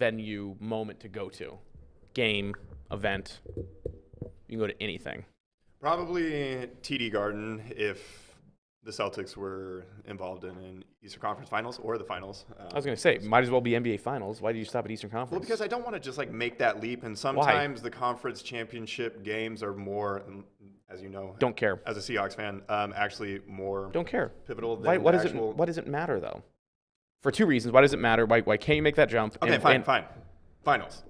venue moment to go to. Game, event. You can go to anything. Probably TD Garden if the Celtics were involved in an Eastern Conference Finals or the Finals. I was going to say, might as well be NBA Finals. Why do you stop at Eastern Conference? Well, because I don't want to just like make that leap, and sometimes the conference championship games are more, as you know, don't care as a Seahawks fan, actually more don't care pivotal than what does it matter though? For two reasons. Why does it matter? Why can't you make that jump? Okay, fine. Finals.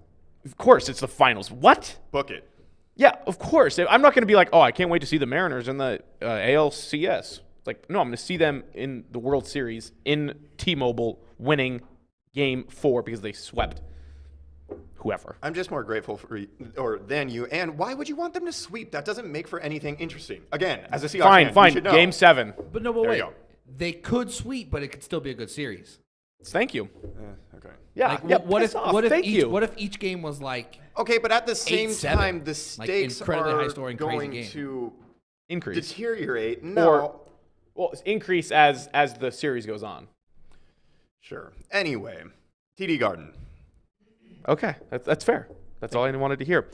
Of course, it's the finals. What? Book it. Yeah, of course. I'm not going to be like, oh, I can't wait to see the Mariners in the ALCS. Like, no, I'm going to see them in the World Series in T-Mobile winning Game 4 because they swept whoever. I'm just more grateful than you. And why would you want them to sweep? That doesn't make for anything interesting. Again, as a Seahawks fan, fine. you should know. Game 7. But wait. They could sweep, but it could still be a good series. Thank you. Okay. Yeah. Like, what if each game was like okay, but at the same time, the stakes incredibly are high-scoring, going crazy game. to increase, deteriorate. No. Increase as the series goes on. Sure. Anyway, TD Garden. Okay, that's fair. That's all I wanted to hear.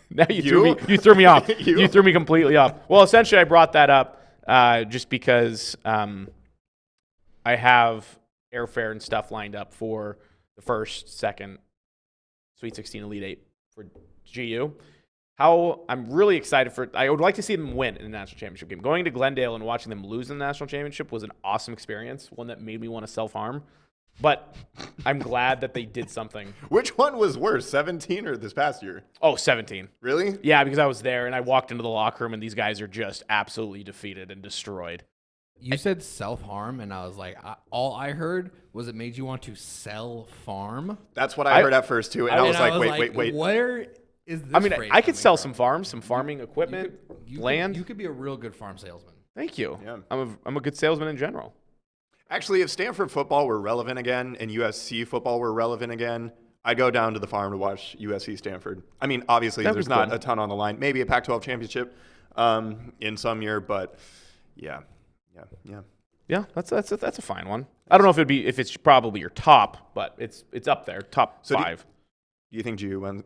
Now you threw me off. You threw me completely off. Well, essentially, I brought that up just because I have airfare and stuff lined up for the first, second, Sweet 16, Elite 8 for GU. I'm really excited for it. I would like to see them win in the national championship game. Going to Glendale and watching them lose in the national championship was an awesome experience, one that made me want to self-harm. But I'm glad that they did something. Which one was worse, 17 or this past year? Oh, 17. Really? Yeah, because I was there and I walked into the locker room and these guys are just absolutely defeated and destroyed. You said self-harm, and I was like, all I heard was it made you want to self-farm. That's what I heard at first, too. And I was like, wait. Where is this? I mean, I could sell some farms, some farming equipment, land. You could be a real good farm salesman. Thank you. Yeah. I'm a good salesman in general. Actually, if Stanford football were relevant again and USC football were relevant again, I'd go down to the farm to watch USC Stanford. I mean, obviously, there's not a ton on the line. Maybe a Pac-12 championship in some year, but yeah. Yeah, that's a fine one. I don't know if it's probably your top, but it's up there, top 5. Do you think GU wins?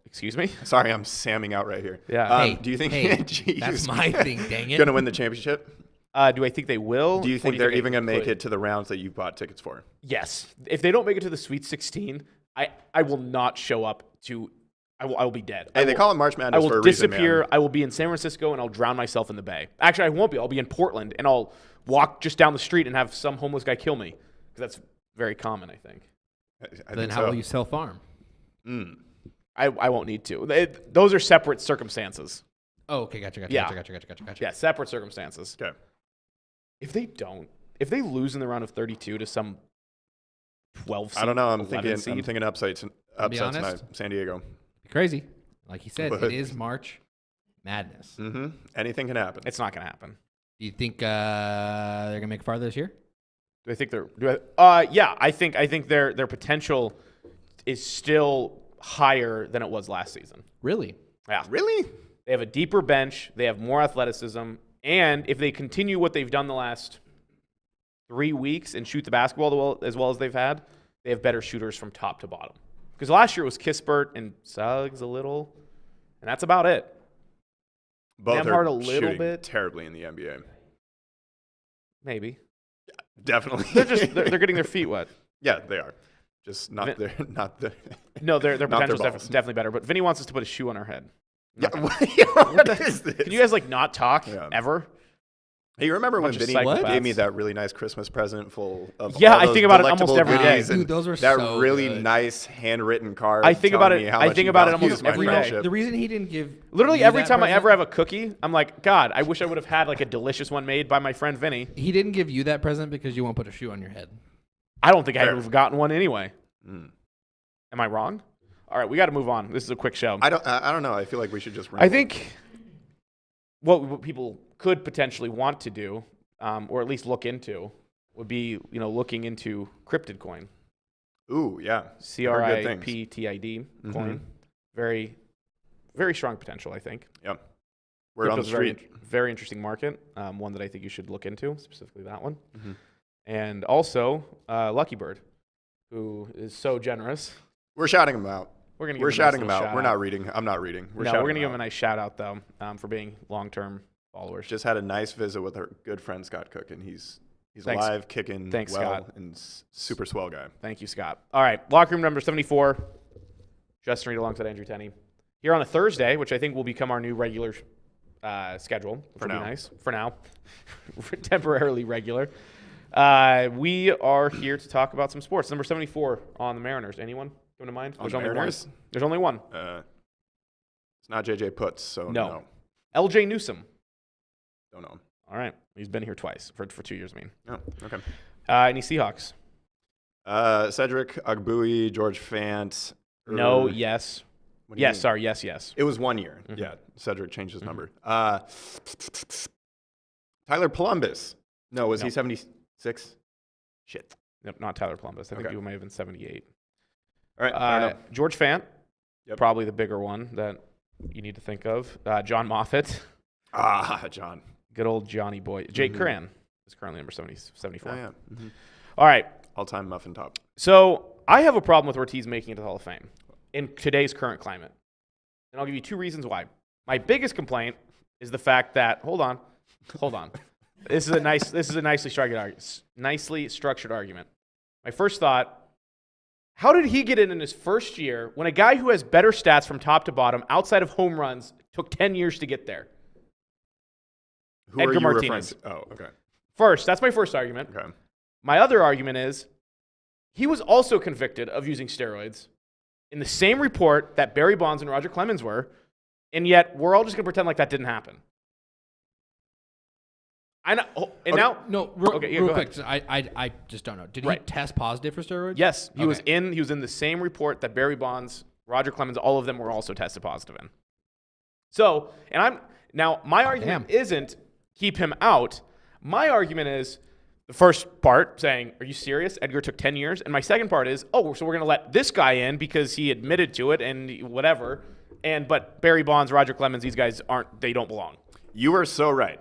Excuse me? Sorry, I'm samming out right here. Yeah. Do you think GU's that's my thing, dang it. going to win the championship? Do I think they will? Do you think they're even going to make it to the rounds that you bought tickets for? Yes. If they don't make it to the Sweet 16, I will not show up to. I will be dead. Hey, they call it March Madness for a reason, man. I will disappear. I will be in San Francisco and I'll drown myself in the bay. Actually, I won't be. I'll be in Portland and I'll walk just down the street and have some homeless guy kill me because that's very common, I think. Then how will you self-farm? I won't need to. Those are separate circumstances. Oh, okay, gotcha. Yeah, separate circumstances. Okay. If they lose in the round of 32 to some 12 seed, I don't know. I'm 11 thinking upsets tonight. San Diego. Crazy. Like he said, it is March Madness. Mm-hmm. Anything can happen. It's not going to happen. Do you think they're going to make it farther this year? Do I think yeah, I think their potential is still higher than it was last season. Really? Yeah. Really? They have a deeper bench. They have more athleticism. And if they continue what they've done the last 3 weeks and shoot the basketball as well as they've had, they have better shooters from top to bottom. Because last year was Kispert and Suggs a little, and that's about it. Both Nemhard are a little shooting bit. terribly in the NBA. Maybe. Definitely. They're getting their feet wet. Yeah, they are. Just not their No, their potential is balls. definitely better. But Vinny wants us to put a shoe on our head. Yeah. What is this? Can you guys not talk ever? Hey, you remember when Vinny psychopaths. gave me that really nice Christmas present full of Yeah, all I those think about it almost delectable every day. goodies and Dude, those were that so really good. nice handwritten card. I think about telling it- me how I much think he about it values almost my every day. friendship. The reason he didn't give Literally you every that time I present- ever have a cookie, I'm like, God, I wish I would have had like a delicious one made by my friend Vinny. He didn't give you that present because you won't put a shoe on your head. I don't think I Fair. would have gotten one anyway. Mm. Am I wrong? All right, we got to move on. This is a quick show. I don't know. I feel like we should just. I think what people could potentially want to do, or at least look into, would be looking into cryptid coin. Ooh, yeah. CRIPTID coin. Very, very strong potential, I think. Yep. Word on the Crypto's street. very interesting market. One that I think you should look into, specifically that one. Mm-hmm. And also Lucky Bird, who is so generous. We're shouting him out. We're shouting him out. We're not reading. I'm not reading. We're going to give him a nice shout out, though, for being long-term followers. Just had a nice visit with our good friend Scott Cook, and he's alive, kicking well, Scott. And super swell guy. Thank you, Scott. All right, locker room number 74. Justin Reed alongside Andrew Tenney. Here on a Thursday, which I think will become our new regular schedule, which will be nice. For now. Temporarily regular. We are here to talk about some sports. Number 74 on the Mariners. Anyone come to mind? There's only one. There's only one. It's not JJ Putz, so no. LJ Newsome. Don't know. All right. He's been here twice for 2 years, I mean. Oh, okay. Any Seahawks? Cedric Agbui, George Fant. No, yes. Yes, sorry. Yes. It was 1 year. Mm-hmm. Yeah. Cedric changed his number. Tyler Columbus. No, was he 76? Shit. Nope, not Tyler Columbus. I think he might have been 78. All right. George Fant. Yep. Probably the bigger one that you need to think of. John Moffitt. John. Good old Johnny boy. Jake Curran is currently number 74. Oh, yeah. Mm-hmm. All right. All-time muffin top. So I have a problem with Ortiz making it to the Hall of Fame in today's current climate. And I'll give you 2 reasons why. My biggest complaint is the fact that hold on. This is a nicely structured argument. My first thought, how did he get in his first year when a guy who has better stats from top to bottom outside of home runs took 10 years to get there? Edgar Martinez. Oh, okay. First, that's my first argument. Okay. My other argument is he was also convicted of using steroids in the same report that Barry Bonds and Roger Clemens were, and yet we're all just going to pretend like that didn't happen. I know. And now, real quick. I just don't know. Did he test positive for steroids? Yes, he was in the same report that Barry Bonds, Roger Clemens, all of them were also tested positive in. So, my argument isn't keep him out. My argument is the first part saying, "Are you serious? Edgar took 10 years." And my second part is, so we're going to let this guy in because he admitted to it and whatever. But Barry Bonds, Roger Clemens, these guys they don't belong. You are so right.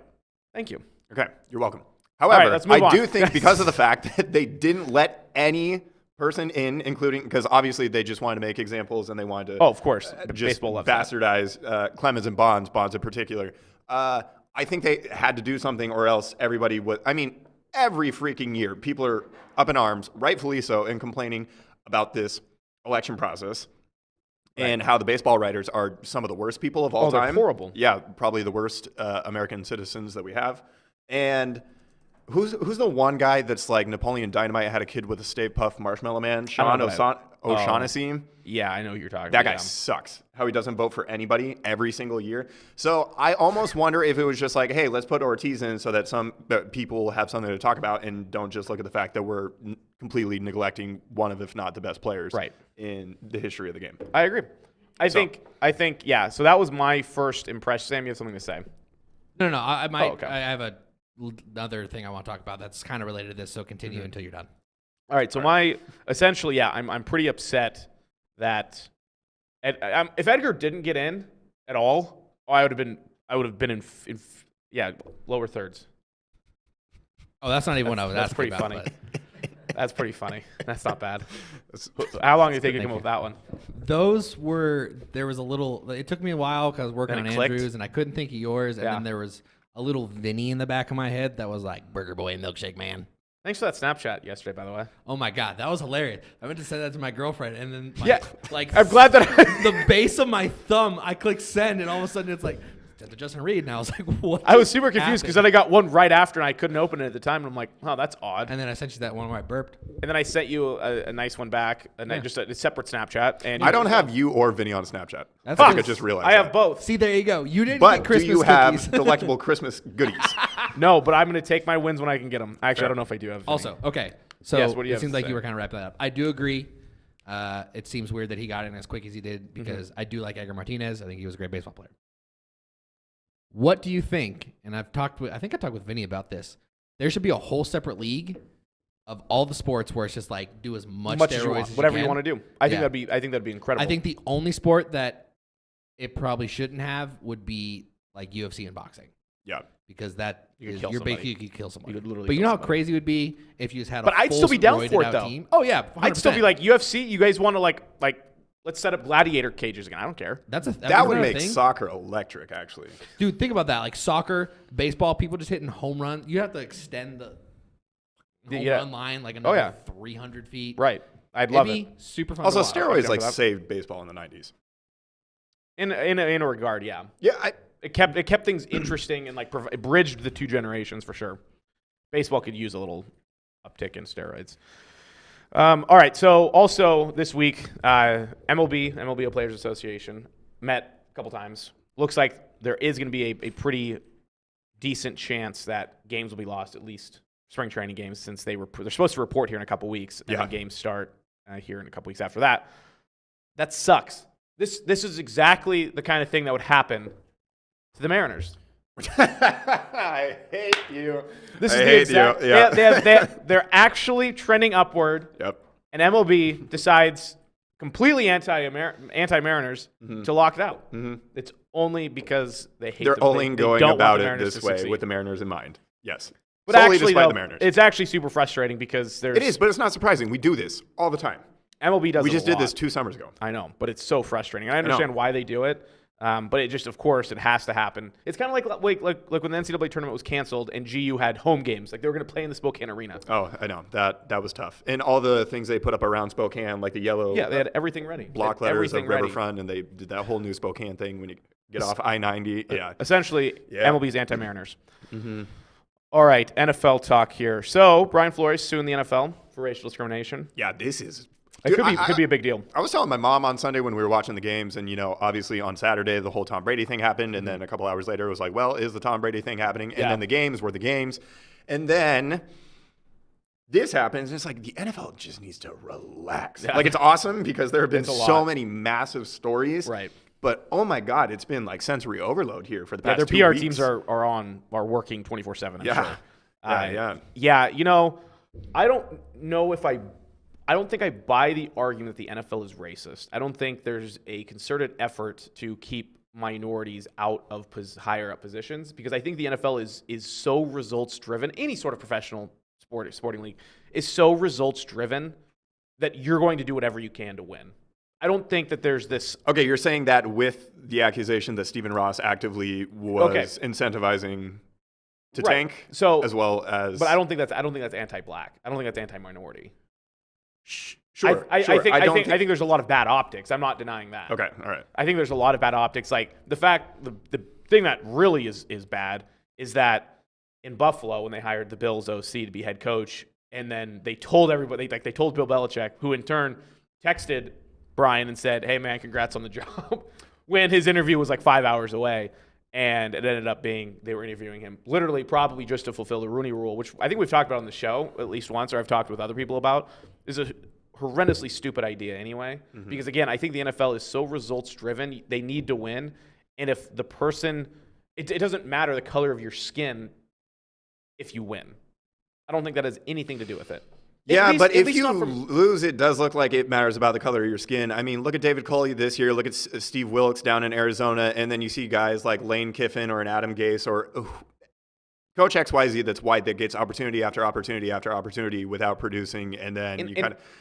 Thank you. Okay, you're welcome. However, let's move on. do think because of the fact that they didn't let any person in, including because obviously they just wanted to make examples and they wanted to. Oh, of course, just baseball loves bastardize Clemens and Bonds in particular. I think they had to do something, or else everybody would. I mean, every freaking year, people are up in arms, rightfully so, and complaining about this election process. Right. And how the baseball writers are some of the worst people of all time. They're horrible. Yeah, probably the worst American citizens that we have. And who's the one guy that's like Napoleon Dynamite had a kid with a Stay Puft Marshmallow Man? Sean O'Shaughnessy. Yeah, I know who you're talking about. That guy sucks. How he doesn't vote for anybody every single year. So I almost wonder if it was just like, hey, let's put Ortiz in so that people have something to talk about and don't just look at the fact that we're completely neglecting one of, if not the best players in the history of the game. I agree. I think, yeah. So that was my first impression. Sam, you have something to say? No. I have another thing I want to talk about that's kind of related to this. So continue until you're done. All right. So I'm pretty upset that if Edgar didn't get in at all, I would have been in lower thirds. Oh, that's not even what I was asking pretty about. Funny. That's pretty funny. That's not bad. How long did it take you to come up with that one? It took me a while because I was working on Andrews and I couldn't think of yours. And then there was a little Vinny in the back of my head that was like, Burger Boy and Milkshake Man. Thanks for that Snapchat yesterday, by the way. Oh my God, that was hilarious. I meant to send that to my girlfriend, and then I'm glad that the base of my thumb, I clicked send, and all of a sudden it's like to Justin Reed, and I was like, what? I was super confused because then I got one right after, and I couldn't open it at the time, and I'm like, oh, that's odd. And then I sent you that one where I burped. And then I sent you a nice one back, just a separate Snapchat. And I don't have you or Vinny on Snapchat. That's I just realized I have both. See, there you go. You didn't get Christmas do you cookies. have delectable Christmas goodies? No, but I'm going to take my wins when I can get them. Actually, I don't know if I do have. Also, okay. So yes, what do you it seems like you were kind of wrapping that up. I do agree. It seems weird that he got in as quick as he did because I do like Edgar Martinez. I think he was a great baseball player. What do you think? And I talked with Vinny about this. There should be a whole separate league of all the sports where it's just like do as much steroids as you want, as whatever you want to do. I think that'd be incredible. I think the only sport that it probably shouldn't have would be like UFC and boxing. Yeah. Because that You could is, kill you're somebody. basically, you could kill somebody. You could literally but you kill know how somebody. crazy it would be if you just had But a I'd still be full down roided for it, out though. team. Oh, yeah. 100%. I'd still be like, UFC, you guys want to like let's set up gladiator cages again. I don't care. That would make soccer electric, actually. Dude, think about that. Like soccer, baseball, people just hitting home runs. You have to extend the home run line like another 300 feet. Right. I'd love it. Super fun. Also, to watch. steroids like saved baseball in the 90s. In a regard, yeah. Yeah, It kept things interesting and like it bridged the two generations for sure. Baseball could use a little uptick in steroids. All right, so also this week, MLB Players Association met a couple times. Looks like there is going to be a pretty decent chance that games will be lost, at least spring training games, since they're supposed to report here in a couple weeks, and then games start here in a couple weeks after that. That sucks. This is exactly the kind of thing that would happen to the Mariners. I hate you. This is the exact. Yeah. They're actually trending upward. Yep. And MLB decides completely anti-Mariners to lock it out. Mm-hmm. It's only because they hate. They're only going about it this way with the Mariners in mind. Yes. But solely actually, despite though, the Mariners. it's actually super frustrating because It is, but it's not surprising. We do this all the time. MLB does. We just did this 2 summers ago. I know, but it's so frustrating. I understand why they do it. But it just, of course, it has to happen. It's kind of like when the NCAA tournament was canceled and GU had home games. Like they were going to play in the Spokane Arena. Oh, I know. That was tough. And all the things they put up around Spokane, like the yellow they had everything ready. Block letters of Riverfront, and they did that whole new Spokane thing when you get off I-90. Yeah. Essentially, MLB's anti-Mariners. Mm-hmm. All right, NFL talk here. So, Brian Flores suing the NFL for racial discrimination. Yeah, this is... It could be a big deal. I was telling my mom on Sunday when we were watching the games, and, obviously on Saturday, the whole Tom Brady thing happened, and then a couple hours later, it was like, well, is the Tom Brady thing happening? And then the games were the games. And then this happens, and it's like the NFL just needs to relax. Yeah. Like, it's awesome because there have been so many massive stories. Right. But, oh, my God, it's been like sensory overload here for the past 2 weeks. Their PR teams are working 24/7, I'm sure. I don't know if I don't think I buy the argument that the NFL is racist. I don't think there's a concerted effort to keep minorities out of higher up positions because I think the NFL is so results driven. Any sort of professional sporting league is so results driven that you're going to do whatever you can to win. I don't think that there's this. Okay, you're saying that with the accusation that Stephen Ross actively was incentivizing to tank, as well as. But I don't think that's anti-black. I don't think that's anti-minority. Sure. I think there's a lot of bad optics. I'm not denying that. Okay, all right. I think there's a lot of bad optics. Like the thing that really is bad is that in Buffalo when they hired the Bills OC to be head coach, and then they told everybody, like they told Bill Belichick, who in turn texted Brian and said, "Hey man, congrats on the job," when his interview was like 5 hours away. And it ended up being they were interviewing him literally probably just to fulfill the Rooney Rule, which I think we've talked about on the show at least once, or I've talked with other people about, is a horrendously stupid idea anyway. Mm-hmm. Because, again, I think the NFL is so results-driven. They need to win. And if the person – it doesn't matter the color of your skin if you win. I don't think that has anything to do with it. Yeah, but if you lose, it does look like it matters about the color of your skin. I mean, look at David Culley this year. Look at Steve Wilkes down in Arizona. And then you see guys like Lane Kiffin or an Adam Gase or Coach XYZ that's white that gets opportunity after opportunity after opportunity without producing. And then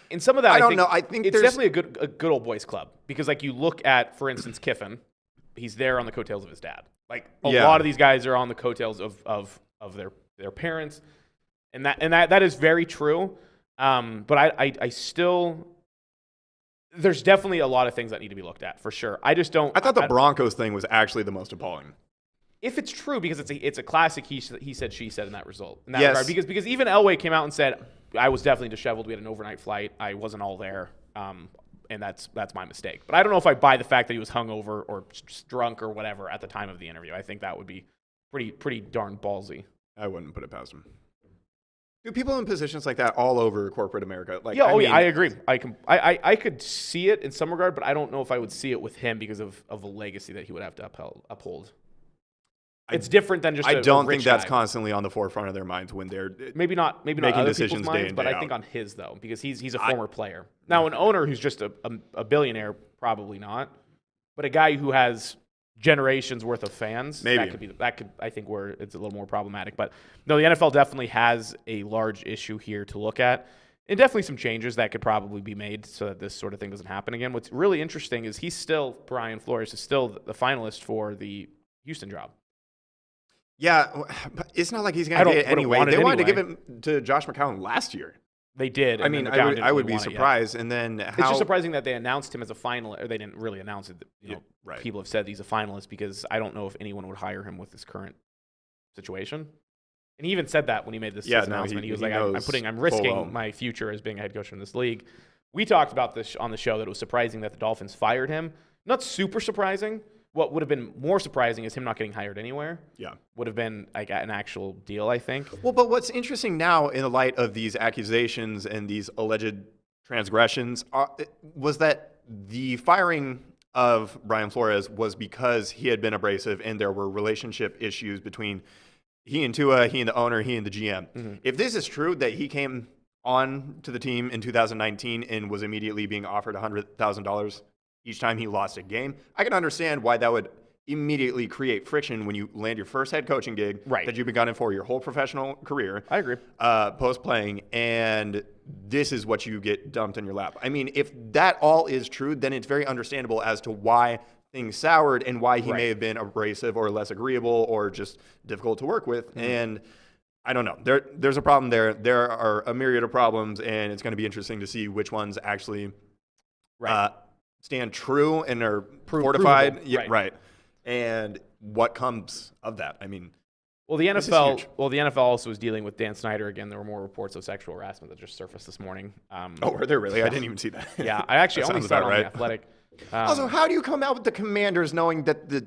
and some of that, I think it's definitely a good old boys club. Because, like, you look at, for instance, Kiffin. He's there on the coattails of his dad. Like, a lot of these guys are on the coattails of their parents. And that is very true. But I still, there's definitely a lot of things that need to be looked at for sure. I just don't. I thought the Broncos thing was actually the most appalling. If it's true, because it's a classic he said, she said in that result. In that regard. Because even Elway came out and said, I was definitely disheveled. We had an overnight flight. I wasn't all there. And that's my mistake. But I don't know if I buy the fact that he was hungover or drunk or whatever at the time of the interview. I think that would be pretty darn ballsy. I wouldn't put it past him. Do people in positions like that all over corporate America? Like, I agree. I could see it in some regard, but I don't know if I would see it with him because of a legacy that he would have to uphold. It's different than just. I don't think that's constantly on the forefront of their minds when they're maybe not making other decisions minds, day in, but I think on his though, because he's a former player. Now, an owner who's just a billionaire, probably not, but a guy who has generations worth of fans. Maybe. That could I think where it's a little more problematic. But no, the NFL definitely has a large issue here to look at. And definitely some changes that could probably be made so that this sort of thing doesn't happen again. What's really interesting is Brian Flores is still the finalist for the Houston job. Yeah, but it's not like he's going to get it anyway. They wanted to give it to Josh McCown last year. They did. I mean, I would be surprised. And then it's just surprising that they announced him as a finalist, or they didn't really announce it. Right. People have said he's a finalist because I don't know if anyone would hire him with this current situation. And he even said that when he made this announcement. He was like, I'm risking my future as being a head coach in this league. We talked about this on the show that it was surprising that the Dolphins fired him. Not super surprising. What would have been more surprising is him not getting hired anywhere. Yeah. Would have been like an actual deal, I think. Well, but what's interesting now in the light of these accusations and these alleged transgressions was that the firing of Brian Flores was because he had been abrasive and there were relationship issues between he and Tua, he and the owner, he and the GM. Mm-hmm. If this is true that he came on to the team in 2019 and was immediately being offered $100,000 each time he lost a game, I can understand why that would immediately create friction when you land your first head coaching gig that you've been gunning for your whole professional career. I agree. Post-playing, and this is what you get dumped in your lap. I mean, if that all is true, then it's very understandable as to why things soured and why he may have been abrasive or less agreeable or just difficult to work with. Mm-hmm. And I don't know. There's a problem there. There are a myriad of problems, and it's going to be interesting to see which ones actually stand true and are fortified. Yeah, right. And what comes of that? I mean, the NFL also is dealing with Dan Snyder again. There were more reports of sexual harassment that just surfaced this morning. Were there really? I didn't even see that. Yeah, I actually only saw it on The Athletic. Also, how do you come out with the Commanders knowing that the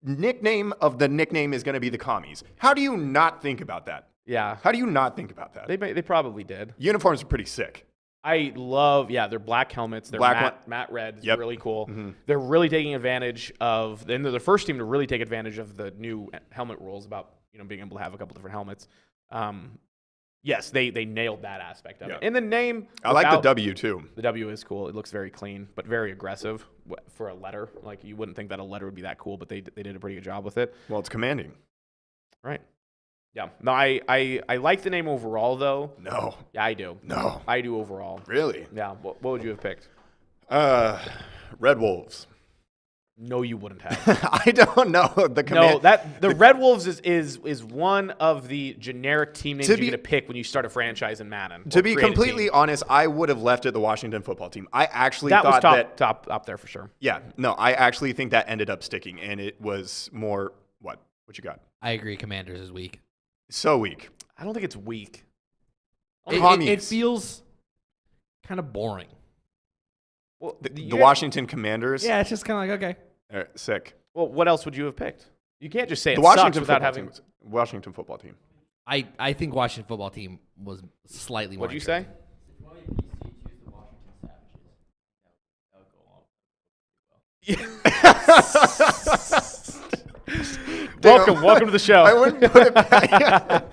nickname of the nickname is going to be the Commies? How do you not think about that? Yeah. How do you not think about that? They probably did. Uniforms are pretty sick. I love, they're black helmets. They're matte red. It's really cool. Mm-hmm. They're really taking advantage of, and they're the first team to really take advantage of the new helmet rules about, being able to have a couple different helmets. Yes, they nailed that aspect of it. And the name. I like the W too. The W is cool. It looks very clean, but very aggressive for a letter. Like you wouldn't think that a letter would be that cool, but they did a pretty good job with it. Well, it's commanding. Right. Yeah. No, I like the name overall, though. No. Yeah, I do. No. I do overall. Really? Yeah. What would you have picked? Red Wolves. No, you wouldn't have. I don't know. The Red Wolves is one of the generic team names you're going to pick when you start a franchise in Madden. To be completely honest, I would have left it the Washington football team. I actually thought was top up there for sure. Yeah. No, I actually think that ended up sticking, and it was more what you got. I agree. Commanders is weak. So weak. I don't think it's weak. It feels kind of boring. Well, the Washington Commanders. Yeah, it's just kind of like, okay. Sick. Well, what else would you have picked? You can't just say the it Washington sucks without having Washington football team. I think Washington football team was slightly more. What'd you say? Welcome to the show. I wouldn't put it back.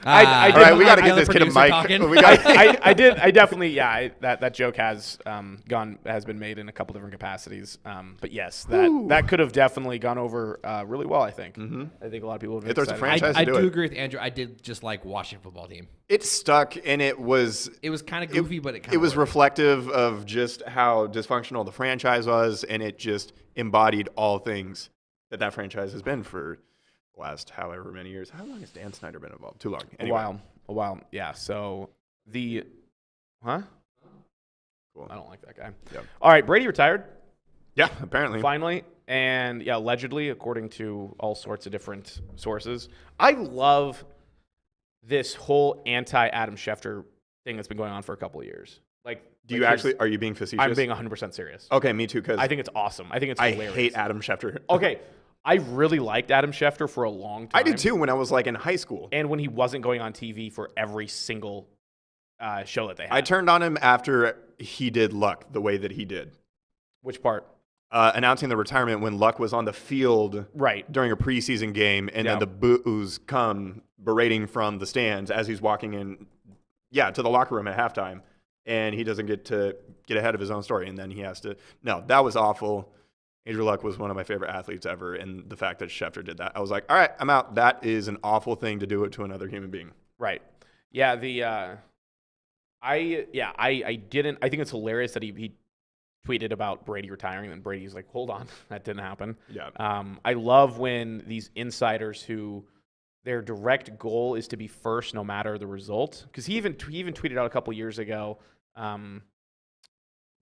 I did. All right, we got to get this kid a mic. I definitely, that joke has been made in a couple different capacities. But yes, that could have definitely gone over really well, I think. Mm-hmm. I think a lot of people would have been excited. Franchise I do agree with Andrew. I did just like Washington football team. It stuck, and it was kind of goofy, but it was reflective of just how dysfunctional the franchise was, and it just embodied all things that franchise has been for the last however many years. How long has Dan Snyder been involved? Too long. Anyway. A while. Yeah. So Cool. I don't like that guy. Yep. All right, Brady retired. Yeah, apparently. Finally. And allegedly, according to all sorts of different sources. I love this whole anti-Adam Schefter thing that's been going on for a couple of years. Are you being facetious? I'm being 100% serious. Okay, me too, because I think it's awesome. I think it's hilarious. I hate Adam Schefter. Okay, I really liked Adam Schefter for a long time. I did too when I was in high school. And when he wasn't going on TV for every single show that they had. I turned on him after he did Luck the way that he did. Which part? Announcing the retirement when Luck was on the field during a preseason game, and then the boos come berating from the stands as he's walking in to the locker room at halftime. And he doesn't get to get ahead of his own story, and then he has to. No, that was awful. Andrew Luck was one of my favorite athletes ever, and the fact that Schefter did that, I was like, all right, I'm out. That is an awful thing to do it to another human being. Right. Yeah. I didn't. I think it's hilarious that he tweeted about Brady retiring, and Brady's like, hold on, that didn't happen. Yeah. I love when these insiders who their direct goal is to be first no matter the result. Because he even tweeted out a couple years ago.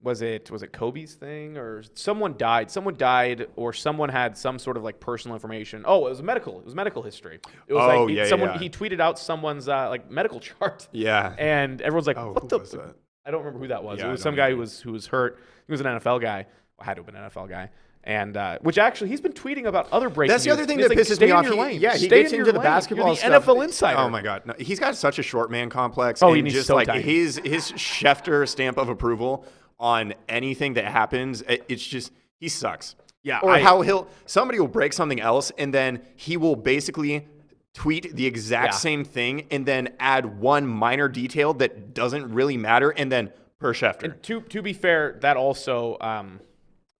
Was it Kobe's thing or someone died? Someone died or someone had some sort of like personal information. Oh, it was medical history. It was he tweeted out someone's like medical chart. Yeah. And everyone's like, what the? Was that? I don't remember who that was. Yeah, it was some guy who was hurt. He was an NFL guy. Well, had to have been an NFL guy. And which actually he's been tweeting about other breaking That's the other news. thing He's that like, pisses me off. He gets into the basketball You're the stuff. NFL insider. Oh my god, no, he's got such a short man complex. Oh, and he needs just so like tiny. his Schefter stamp of approval on anything that happens. It's just he sucks. Yeah. Or how somebody will break something else and then he will basically tweet the exact same thing and then add one minor detail that doesn't really matter and then per Schefter. And to be fair, that also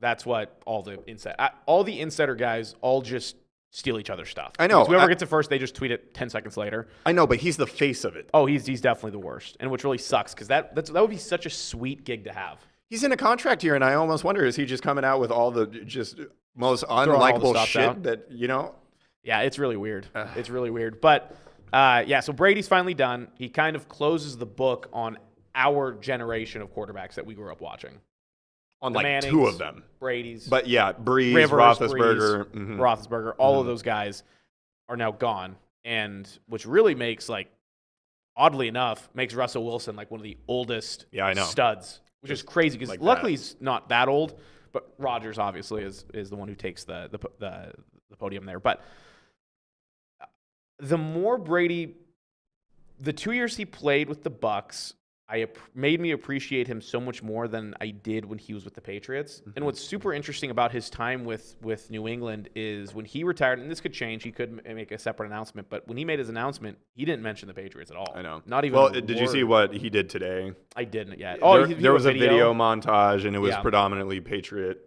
that's what all the insider guys all just steal each other's stuff. I know. Because whoever gets it first, they just tweet it 10 seconds later. I know, but he's the face of it. Oh, he's definitely the worst, and which really sucks because that would be such a sweet gig to have. He's in a contract here, and I almost wonder, is he just coming out with all the just most unlikable shit out. that, you know? Yeah, it's really weird. It's really weird. But, so Brady's finally done. He kind of closes the book on our generation of quarterbacks that we grew up watching. On the like Mannings, two of them. Brady's. But yeah, Breeze, Rivers, Roethlisberger. Roethlisberger, all of those guys are now gone. And which really makes, like, oddly enough, makes Russell Wilson like one of the oldest studs, which is crazy because luckily he's not that old. But Rodgers obviously is the one who takes the podium there. But the more Brady, the 2 years he played with the Bucs, made me appreciate him so much more than I did when he was with the Patriots. And what's super interesting about his time with New England is when he retired, and this could change, he could make a separate announcement, but when he made his announcement, he didn't mention the Patriots at all. I know. Not even. Well, did you see what he did today? I didn't yet. There was a video montage, and it was predominantly Patriot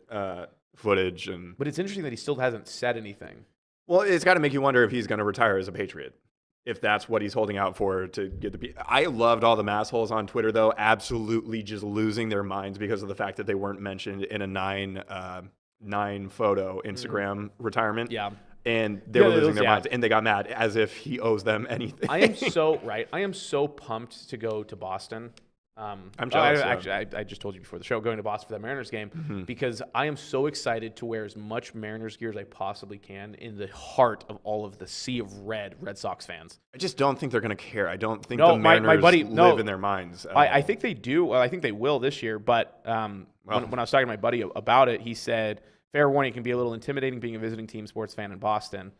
footage. But it's interesting that he still hasn't said anything. Well, it's got to make you wonder if he's going to retire as a Patriot. If that's what he's holding out for to get the. I loved all the massholes on Twitter though, absolutely just losing their minds because of the fact that they weren't mentioned in a nine photo Instagram retirement. Yeah, and they were losing their minds, and they got mad as if he owes them anything. I am so pumped to go to Boston. I'm jealous. I just told you before the show, going to Boston for that Mariners game because I am so excited to wear as much Mariners gear as I possibly can in the heart of all of the sea of Red Sox fans. I just don't think they're going to care. I don't think the Mariners live in their minds. I think they do. Well, I think they will this year. But when I was talking to my buddy about it, he said, fair warning, it can be a little intimidating being a visiting team sports fan in Boston.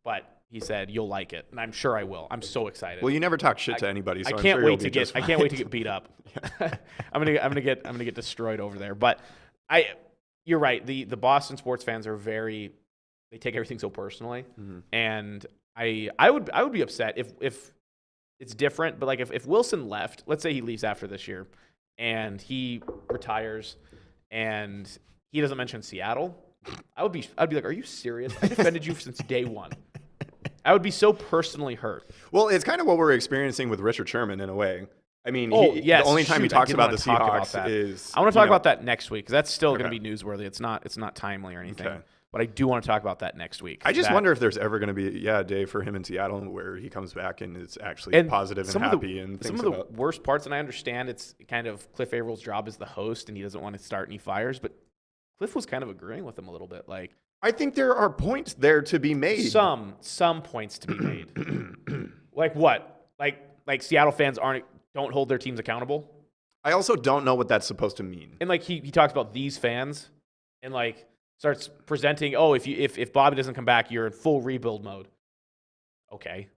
But he said you'll like it, and I'm sure I will. I'm so excited. Well, you never talk shit to anybody, so I can't wait to get beat up. I'm gonna get destroyed over there. But you're right. The Boston sports fans are they take everything so personally, and I would be upset if it's different. But like if Wilson left, let's say he leaves after this year, and he retires, and he doesn't mention Seattle, I'd be like, are you serious? I defended you since day one. I would be so personally hurt. Well, it's kind of what we're experiencing with Richard Sherman in a way. I mean, the only time he talks about the Seahawks is. I want to talk about that next week because that's still going to be newsworthy. It's not timely or anything. Okay. But I do want to talk about that next week. I just wonder if there's ever going to be a day for him in Seattle where he comes back and is actually positive and happy. Some of the worst parts, and I understand it's kind of Cliff Avrill's job as the host and he doesn't want to start any fires, but Cliff was kind of agreeing with him a little bit. Like, I think there are points there to be made. Some points to be made. Like what? Like Seattle fans don't hold their teams accountable. I also don't know what that's supposed to mean. And like he talks about these fans, and like starts presenting, if Bobby doesn't come back, you're in full rebuild mode. Okay.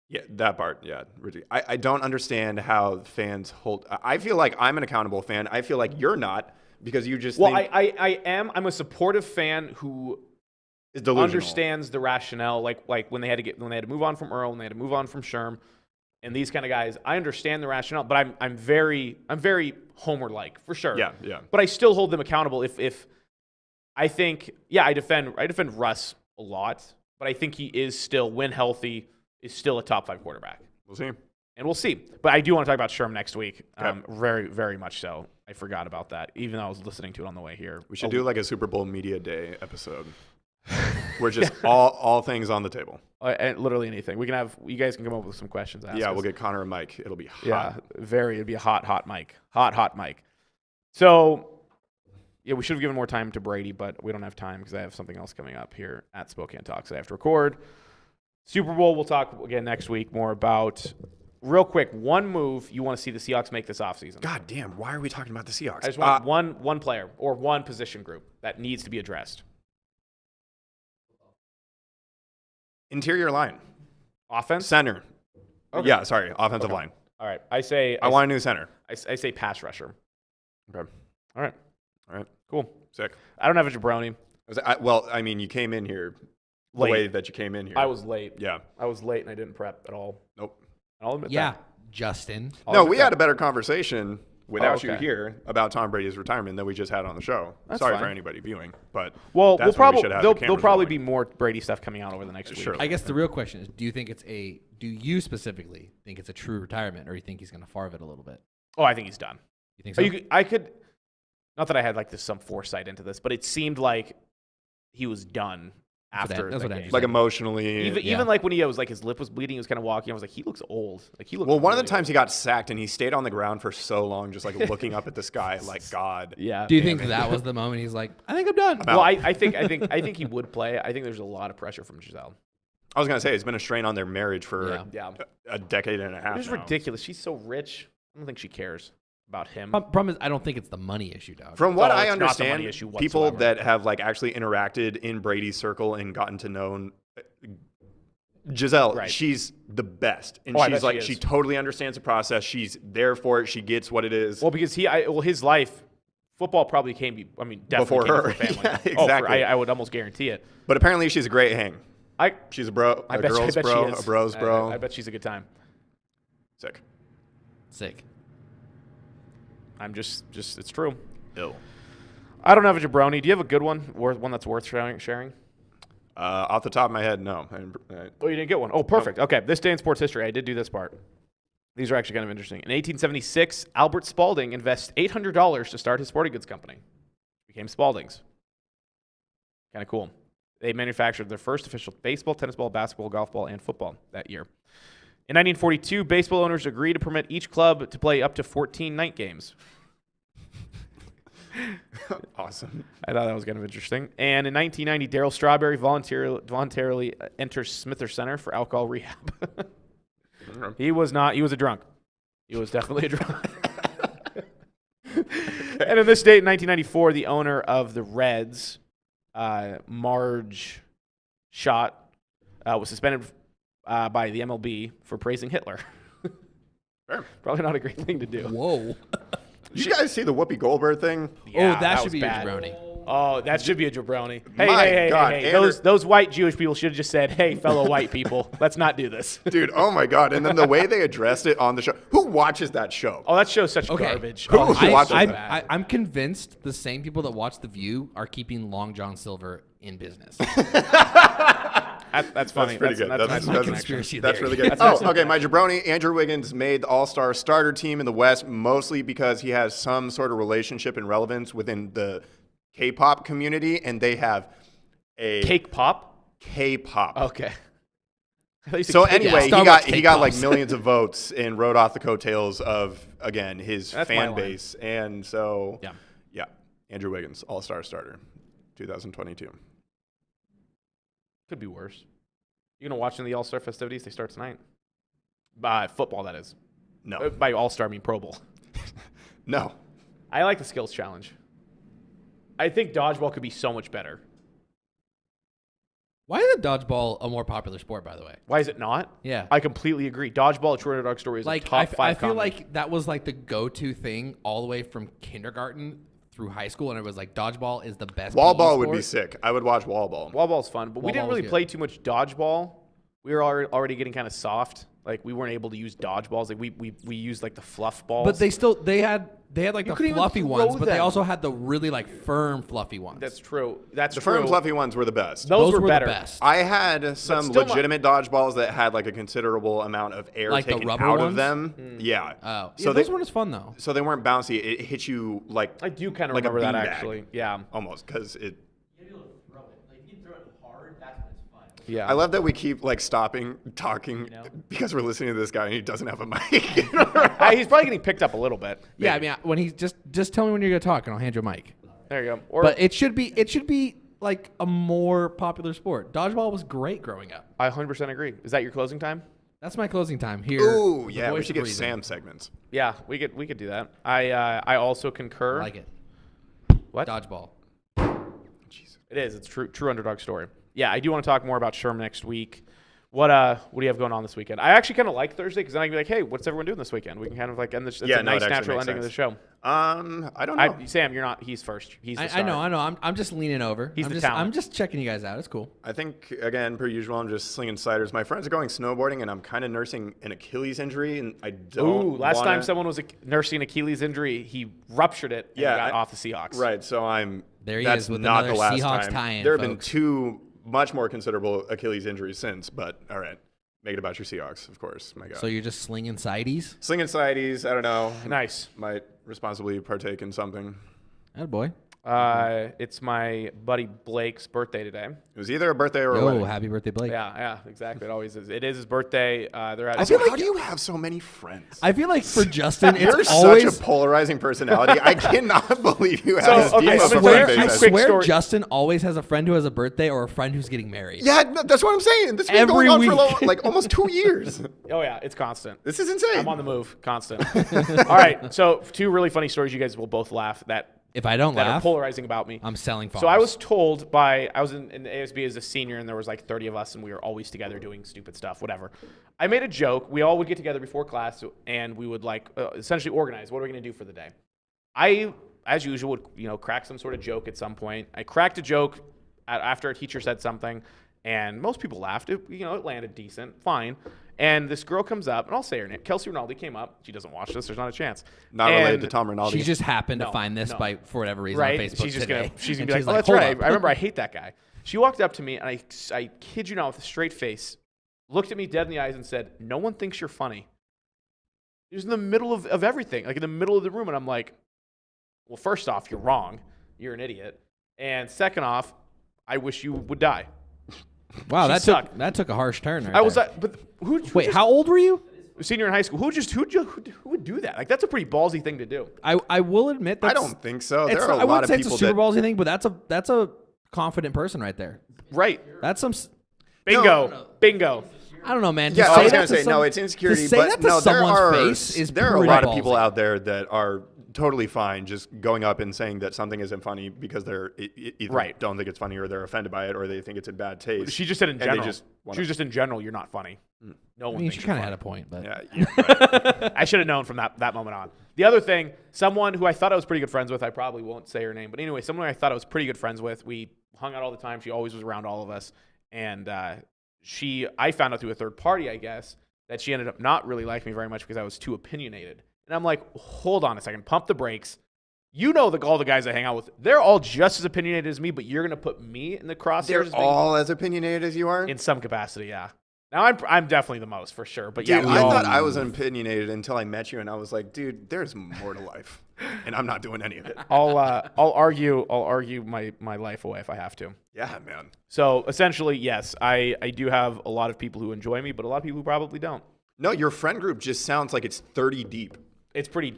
Yeah, that part. Yeah, I don't understand how fans hold. I feel like I'm an accountable fan. I feel like you're not. Because you just think... I am. I'm a supportive fan who is delusional. Understands the rationale. Like when they had to move on from Earl, when they had to move on from Sherm, and these kind of guys. I understand the rationale, but I'm very Homer-like for sure. Yeah. But I still hold them accountable if I think, I defend Russ a lot, but I think he is still, when healthy, is still a top 5 quarterback. We'll see. And we'll see. But I do want to talk about Sherm next week. Okay. Very, very much so. I forgot about that, even though I was listening to it on the way here. We should do like a Super Bowl Media Day episode. We're just all things on the table. And literally anything. We can have, you guys can come up with some questions. Yeah, we'll get Connor and Mike. It'll be hot. Yeah, it'd be a hot mic. Hot mic. So, yeah, we should have given more time to Brady, but we don't have time because I have something else coming up here at Spokane Talks I have to record. Super Bowl, we'll talk again next week more about. Real quick, one move you want to see the Seahawks make this offseason. God damn, why are we talking about the Seahawks? I just want one player or one position group that needs to be addressed. Interior line. Offense? Center. Okay. Yeah, sorry, offensive line. All right. I want a new center. I say pass rusher. Okay. All right. Cool. Sick. I don't have a jabroni. You came in here the Late. way that you came in here. I was late. Yeah. I was late and I didn't prep at all. Nope. I'll admit Yeah, that. Justin. We had a better conversation without you okay. here about Tom Brady's retirement than we just had on the show. That's Sorry fine. for anybody viewing, but Well, that's there'll there'll probably be more Brady stuff coming out over the next week. Sure. I guess the real question is, do you specifically think it's a true retirement, or you think he's going to farve it a little bit? Oh, I think he's done. You think so? I could, not that I had some foresight into this, but it seemed like he was done after that's the what game. like emotionally. Even like when he was his lip was bleeding, he was kind of walking. I was like, he looks old. Well, one of the times he got sacked and he stayed on the ground for so long, just looking up at the sky, like God. Yeah. Do you think that was the moment he's like, I think I'm done? Well, I think he would play. I think there's a lot of pressure from Giselle. I was gonna say it's been a strain on their marriage for Yeah. a decade and a half. It's now. ridiculous. She's so rich. I don't think she cares about him. Problem is, I don't think it's the money issue, dog. From what No, I it's not the money understand, issue people whatsoever. that have actually interacted in Brady's circle and gotten to know Giselle, Right. she's the best, and Oh, I bet she she is. totally understands the process. She's there for it. She gets what it is. Well, because his life, football probably definitely Before came her. before family. Yeah, exactly. I would almost guarantee it. But apparently, she's a great hang. She's a bro, I a bet girl's she bro, is. a bro's bro. I bet she's a good time. Sick. I'm just it's true. Ill. I don't have a jabroni. Do you have a good one? One that's worth sharing? Off the top of my head, no. Oh, you didn't get one. Oh, perfect. Okay, this day in sports history, I did do this part. These are actually kind of interesting. In 1876, Albert Spalding invests $800 to start his sporting goods company. Became Spalding's. Kind of cool. They manufactured their first official baseball, tennis ball, basketball, golf ball, and football that year. In 1942, baseball owners agreed to permit each club to play up to 14 night games. Awesome. I thought that was kind of interesting. And in 1990, Darryl Strawberry voluntarily enters Smithers Center for alcohol rehab. He was a drunk. He was definitely a drunk. And in this date, in 1994, the owner of the Reds, Marge Schott, was suspended by the MLB for praising Hitler. Fair. Probably not a great thing to do. Whoa. Did you guys see the Whoopi Goldberg thing? Yeah, that should was be bad. a jabroni. Oh, that should be a jabroni. My Hey, God, Andrew- Those white Jewish people should have just said, hey, fellow white people, let's not do this. Dude, oh my God. And then the way they addressed it on the show. Who watches that show? Oh, that show's such Okay. garbage. Who Oh, watches so that? bad. I'm convinced the same people that watch The View are keeping Long John Silver in business. That's funny. That's pretty good. That's my nice conspiracy That's theory. really good. Okay. My jabroni, Andrew Wiggins, made the All-Star starter team in the West, mostly because he has some sort of relationship and relevance within the K-pop community, and they have a Cake pop? K-pop. Okay. I thought you said So cake anyway, Starbucks he cake got like pops. millions of votes and rode off the coattails of, again, his That's my fan line. base. And so, Yeah. Andrew Wiggins, All-Star starter, 2022. Could be worse. You gonna watch in the All-Star festivities? They start tonight. Football, that is. No. By All-Star, I mean Pro Bowl. No. I like the skills challenge. I think dodgeball could be so much better. Why is dodgeball a more popular sport, by the way? Why is it not? Yeah. I completely agree. Dodgeball, a True Underdog Story is a top 5 I feel comedy. like that was like the go-to thing all the way from kindergarten through high school, and it was like dodgeball is the best. Wall PE ball would sport. be sick. I would watch wall ball. Wall ball's fun, but we Wall didn't ball was really good. play too much dodgeball. We were already getting kind of soft Like we weren't able to use dodgeballs. Like we used like the fluff balls. But they had like the fluffy ones, but they also had the really like firm fluffy ones. That's true. That's the true. firm fluffy ones were the best. Those were better. the best. I had some legitimate dodgeballs that had like a considerable amount of air Like the taken rubber out ones? of them. Yeah. Oh, So those weren't as fun though. So they weren't bouncy. It hit you like I do kind of like a remember that beanbag. actually. Yeah. Almost because it. You gotta be able to throw it. Like if you can throw it hard, that's when it's fun. Yeah. I love that we keep like stopping talking because we're listening to this guy and he doesn't have a mic. He's probably getting picked up a little bit. Yeah, I mean, when he just tell me when you're gonna talk, and I'll hand you a mic. There you go. Or But it should be like a more popular sport. Dodgeball was great growing up. I 100% agree. Is that your closing time? That's my closing time here. Ooh, The yeah, we voice should of give reason. Sam segments. Yeah, we could do that. I also concur. I like it. What? Dodgeball. Jeez. It is. It's true underdog story. Yeah, I do want to talk more about Sherman next week. What do you have going on this weekend? I actually kind of like Thursday because then I can be like, hey, what's everyone doing this weekend? We can kind of like end this. It's a nice natural ending of the show. I don't know. Sam, you're not. He's first. He's the I star. know. I'm just leaning over. He's I'm the just, talent. I'm just checking you guys out. It's cool. I think, again, per usual, I'm just slinging sliders. My friends are going snowboarding, and I'm kind of nursing an Achilles injury, and I don't Ooh, last wanna... time someone was nursing Achilles injury, he ruptured it and got off the Seahawks. Right, so There he that's is with not another the last Seahawks time. tie-in, There have been folks. two much more considerable Achilles injuries since, but all right. Make it about your Seahawks, of course. My God. So you're just slinging sideys? Slinging sideys, I don't know. Nice. Might responsibly partake in something. Attaboy. It's my buddy Blake's birthday today. It was either a birthday or a Yo, wedding. happy birthday, Blake. Yeah, exactly. It always is. It is his birthday. They're at. Also, how do you have so many friends? I feel like for Justin, You're it's always... such a polarizing personality. I cannot believe you have So, this okay, deep I'm of a gonna friend tell base. you I a quick swear story. Justin always has a friend who has a birthday or a friend who's getting married. Yeah, no, that's what I'm saying. This has been Every going on week. for like almost 2 years. Oh yeah, it's constant. This is insane. I'm on the move, constant. All right, so two really funny stories. You guys will both laugh that If I don't are laugh, polarizing about me. I'm selling farms. So I was told I was in the ASB as a senior, and there was like 30 of us, and we were always together doing stupid stuff, whatever. I made a joke. We all would get together before class, and we would like essentially organize. What are we going to do for the day? I, as usual, would crack some sort of joke at some point. I cracked a joke after a teacher said something, and most people laughed. It landed decent, fine. And this girl comes up, and I'll say her name. Kelsey Rinaldi came up. She doesn't watch this. There's not a chance. Not related to Tom Rinaldi. She just happened to No, find this no. for whatever reason Right? on Facebook She's just today. she's gonna And be like, she's oh, that's "Hold right. up." I remember I hate that guy. She walked up to me, and I kid you not, with a straight face, looked at me dead in the eyes and said, "No one thinks you're funny." It was in the middle of everything, like in the middle of the room, and I'm like, well, first off, you're wrong. You're an idiot. And second off, I wish you would die. Wow, She that sucked. took a harsh turn. Right I was there. like, but who Wait, just- how old were you? senior in high school? Who would do that? Like that's a pretty ballsy thing to do. I will admit that I don't think so. There It's are not, a I lot wouldn't of say it's a people super that ballsy thing, but that's a confident person right there. Right. That's some. Bingo. Bingo. I don't know, man. Yeah, To I say was that going to say, some- no, it's insecurity. To say but that to no, someone's face is there are a pretty lot of people ballsy. out there that are totally fine just going up and saying that something isn't funny because they're either Right. don't think it's funny or they're offended by it or they think it's in bad taste. She just said in And they general. just wanna- She was just in general. You're not funny. No I one mean, thinks she you're kind of funny. had a point, but Yeah, right. I should have known from that moment on. The other thing, someone who I thought I was pretty good friends with, I probably won't say her name, but anyway, someone I thought I was pretty good friends with. We hung out all the time. She always was around all of us, and I found out through a third party, I guess, that she ended up not really liking me very much because I was too opinionated. And I'm like, hold on a second, pump the brakes. You know all the guys I hang out with, they're all just as opinionated as me, but you're gonna put me in the crosshairs. They're as being- all as opinionated as you are? in some capacity, yeah. Now I'm definitely the most for sure, but Dude, yeah, we I all- thought I was opinionated until I met you, and I was like, dude, there's more to life, and I'm not doing any of it. I'll argue my life away if I have to. Yeah, man. So essentially, yes, I do have a lot of people who enjoy me, but a lot of people who probably don't. No, your friend group just sounds like it's 30 deep. It's pretty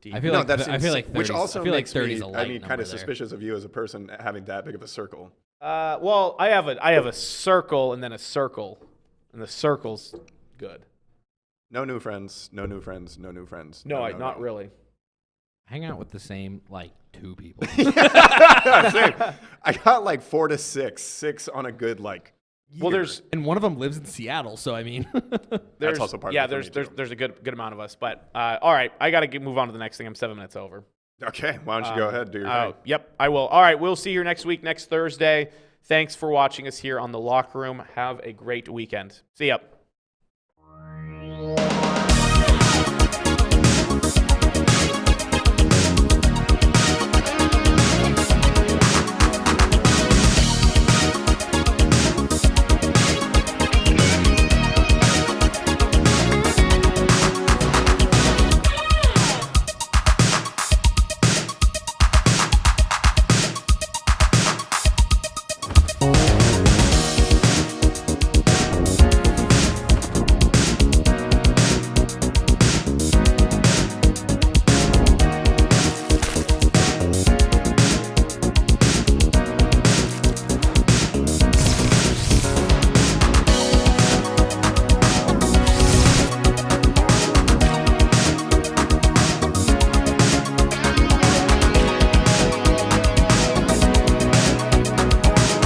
deep. I feel No, like that's I feel like 30s, which also I feel like makes 30 is me, a I light mean, number kind of there. suspicious of you as a person having that big of a circle. Well, I have a circle and then a circle, and the circle's good. No new friends. No new friends. No new friends. No, not really. hang out with the same like 2 people. Same. I got like 4 to 6. 6 on a good like. Well, year. And one of them lives in Seattle, so I mean, There's also part of yeah. it for me, too. There's a good amount of us, but all right, I gotta move on to the next thing. I'm 7 minutes over. Okay, why don't you go ahead, do your thing. Yep, I will. All right, we'll see you next week, next Thursday. Thanks for watching us here on The Locker Room. Have a great weekend. See ya.